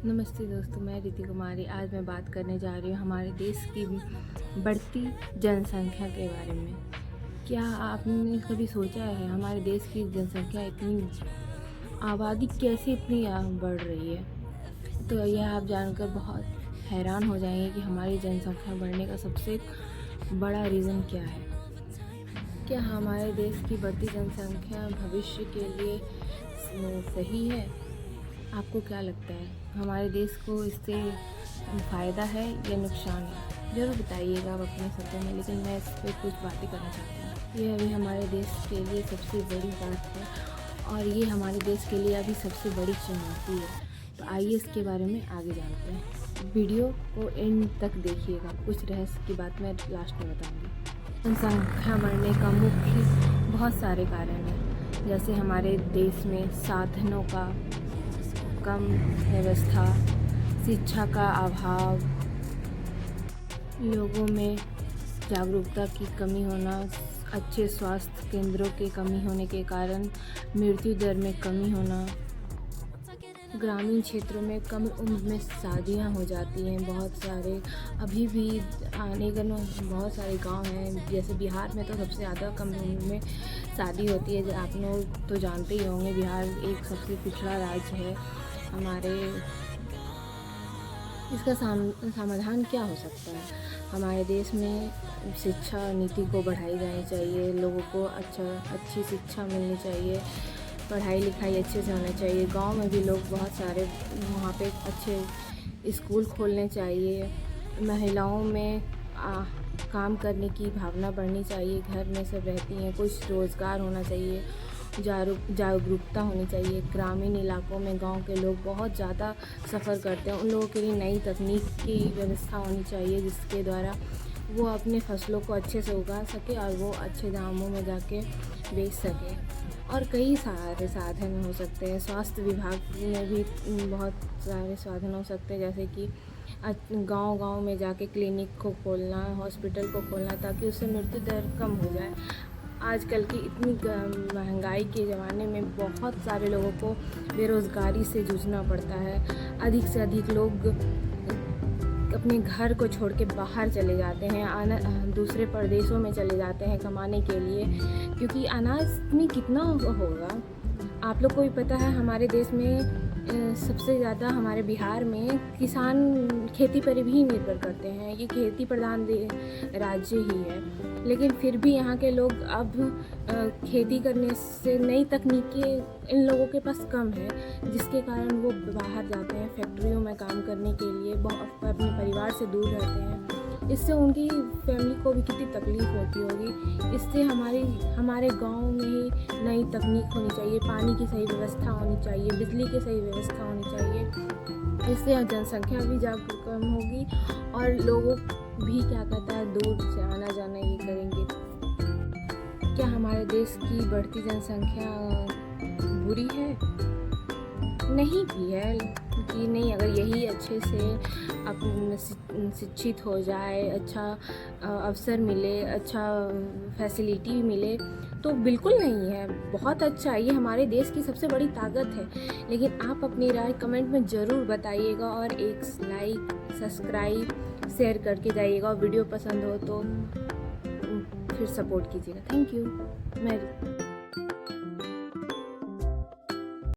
नमस्ते दोस्तों, मैं रिति कुमारी। आज मैं बात करने जा रही हूँ हमारे देश की बढ़ती जनसंख्या के बारे में। क्या आपने कभी सोचा है हमारे देश की जनसंख्या आबादी कैसे इतनी बढ़ रही है? तो यह आप जानकर बहुत हैरान हो जाएंगे कि हमारी जनसंख्या बढ़ने का सबसे बड़ा रीज़न क्या है। क्या हमारे देश की बढ़ती जनसंख्या भविष्य के लिए सही है? आपको क्या लगता है, हमारे देश को इससे फ़ायदा है या नुकसान है? ज़रूर बताइएगा आप अपने शब्दों में, लेकिन मैं इस पर कुछ बातें करना चाहती हूँ। ये अभी हमारे देश के लिए सबसे बड़ी बात है और ये हमारे देश के लिए अभी सबसे बड़ी चुनौती है। तो आइए इसके बारे में आगे जानते हैं। वीडियो को एंड तक देखिएगा, कुछ रहस्य की बात मैं लास्ट में बताऊँगी। जनसंख्या बढ़ने का मुख्य बहुत सारे कारण हैं, जैसे हमारे देश में साधनों का कम व्यवस्था, शिक्षा का अभाव, लोगों में जागरूकता की कमी होना, अच्छे स्वास्थ्य केंद्रों के कमी होने के कारण मृत्यु दर में कमी होना, ग्रामीण क्षेत्रों में कम उम्र में शादियां हो जाती हैं। बहुत सारे अभी भी बहुत सारे गांव हैं, जैसे बिहार में तो सबसे ज़्यादा कम उम्र में शादी होती है। आप लोग तो जानते ही होंगे, बिहार एक सबसे पिछड़ा राज्य है हमारे। इसका समाधान क्या हो सकता है? हमारे देश में शिक्षा नीति को बढ़ाई जानी चाहिए, लोगों को अच्छी शिक्षा मिलनी चाहिए, पढ़ाई लिखाई अच्छे से होना चाहिए। गांव में भी लोग बहुत सारे वहाँ पे अच्छे स्कूल खोलने चाहिए। महिलाओं में काम करने की भावना बढ़नी चाहिए, घर में सब रहती हैं, कुछ रोज़गार होना चाहिए, जागरूकता होनी चाहिए। ग्रामीण इलाकों में गांव के लोग बहुत ज़्यादा सफ़र करते हैं, उन लोगों के लिए नई तकनीक की व्यवस्था होनी चाहिए, जिसके द्वारा वो अपने फसलों को अच्छे से उगा सके और वो अच्छे दामों में जाके बेच सके। और कई सारे साधन हो सकते हैं। स्वास्थ्य विभाग में भी बहुत सारे साधन हो सकते हैं, जैसे कि गांव-गांव में जाके क्लिनिक को खोलना, हॉस्पिटल को खोलना, ताकि उससे मृत्यु दर कम हो जाए। आजकल की इतनी महंगाई के ज़माने में बहुत सारे लोगों को बेरोज़गारी से जूझना पड़ता है। अधिक से अधिक लोग अपने घर को छोड़ के बाहर चले जाते हैं, दूसरे प्रदेशों में चले जाते हैं कमाने के लिए, क्योंकि अनाज में कितना होगा आप लोग को भी पता है। हमारे देश में सबसे ज़्यादा हमारे बिहार में किसान खेती पर भी निर्भर करते हैं। ये खेती प्रधान राज्य ही है, लेकिन फिर भी यहाँ के लोग अब खेती करने से नई तकनीकें इन लोगों के पास कम है, जिसके कारण वो बाहर जाते हैं फैक्ट्रियों में काम करने के लिए, अपने परिवार से दूर रहते हैं। इससे उनकी फैमिली को भी कितनी तकलीफ़ होती होगी। इससे हमारे गांव में ही नई तकनीक होनी चाहिए, पानी की सही व्यवस्था होनी चाहिए, बिजली की सही व्यवस्था होनी चाहिए। इससे जनसंख्या भी कम होगी और लोगों भी दूर से आना जाना ये करेंगे। क्या हमारे देश की बढ़ती जनसंख्या बुरी है? नहीं भी है कि नहीं। अगर यही अच्छे से शिक्षित हो जाए, अच्छा अवसर मिले, अच्छा फैसिलिटी मिले, तो बिल्कुल नहीं है, बहुत अच्छा है। ये हमारे देश की सबसे बड़ी ताकत है। लेकिन आप अपनी राय कमेंट में ज़रूर बताइएगा और एक लाइक, सब्सक्राइब, शेयर करके जाइएगा। और वीडियो पसंद हो तो फिर सपोर्ट कीजिएगा। Thank you. मैं